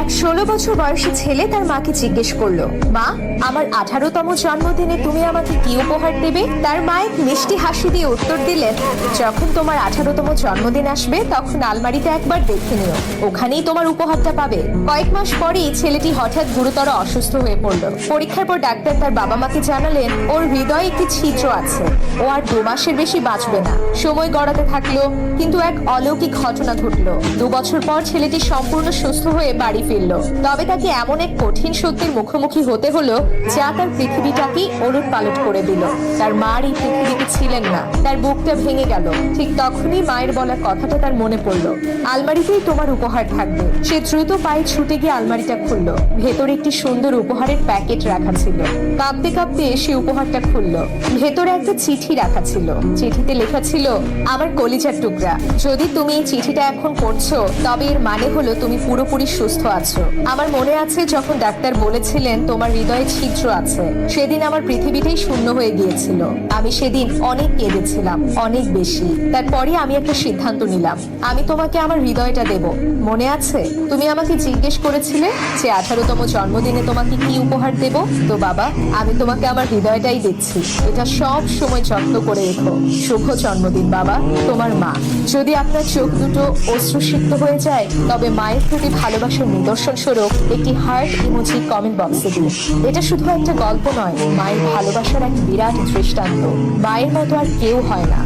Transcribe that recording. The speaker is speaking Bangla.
এক 16 বছর বয়সী ছেলে তার মাকে জিজ্ঞেস করলো, মা, আমার 18তম জন্মদিনে তুমি আমাকে কি উপহার দেবে? তার মা এক মিষ্টি হাসি দিয়ে উত্তর দিলেন, যখন তোমার 18তম জন্মদিন আসবে তখন আলমারিতে একবার দেখে নিও, ওখানেই তোমার উপহারটা পাবে। কয়েক মাস পরেই ছেলেটি হঠাৎ গুরুতর অসুস্থ হয়ে পড়ল। পরীক্ষার পর ডাক্তার তার বাবা মাকে জানালেন ওর হৃদয়ে একটি ছিদ্র আছে, ও আর 2 মাসের বেশি বাঁচবে না। সময় গড়াতে থাকলো, কিন্তু এক অলৌকিক ঘটনা ঘটলো। 2 বছর পর ছেলেটি সম্পূর্ণ সুস্থ হয়ে বাড়ি ফিরল। তবে তাকে এমন এক কঠিন সত্যের মুখোমুখি হতে হলো যা তার পৃথিবীটাকেই ওলট পালট করে দিল। তার মার এই পৃথিবীতে ছিলেন না, তার বুকটা ভেঙে গেল। ঠিক তখনই মায়ের বলা কথাটা তার মনে পড়লো, আলমারিতেই তোমার উপহার থাকবে। সে দ্রুত পায়ে ছুটে গিয়ে আলমারিটা খুললো। ভেতরে একটি সুন্দর উপহারের প্যাকেট রাখা ছিল। কাঁপতে কাঁপতে সে উপহারটা খুললো। ভেতরে একটা চিঠি রাখা ছিল। চিঠিতে লেখা ছিল, আমার কলিজার টুকরা, যদি তুমি এই চিঠিটা এখন পড়ছো তবে এর মানে হলো তুমি পুরোপুরি সুস্থ আছো। আমার মনে আছে যখন ডাক্তার বলেছিলেন তোমার হৃদয়ে ছিদ্র আছে, সেদিন আমার পৃথিবীটাই শূন্য হয়ে গিয়েছিল। আমি সেদিন অনেক কেঁদেছিলাম, অনেক বেশি। তারপরে আমি একটা সিদ্ধান্ত নিলাম, আমি তোমাকে আমার হৃদয়টা দেব। মনে আছে তুমি আমাকে জিজ্ঞেস করেছিলে যে 18তম জন্মদিনে তোমাকে কি উপহার দেব? তো বাবা, আমি তোমাকে আমার হৃদয়টাই দিচ্ছি। এটা সব সময় যত্ন করে রেখো। শুভ জন্মদিন বাবা, তোমার মা। যদি আপনার চোখ দুটো অশ্রুসিক্ত হয়ে যায় তবে মায়ের প্রতি ভালোবাসার নিদর্শন স্বরূপ একটি হার্ট ইমোজি কমেন্ট বক্সে দিন। এটা শুধু একটা গল্প নয়, মায়ের ভালোবাসার এক বিরাট দৃষ্টান্ত। মায়ের মতো আর কেউ হয় না।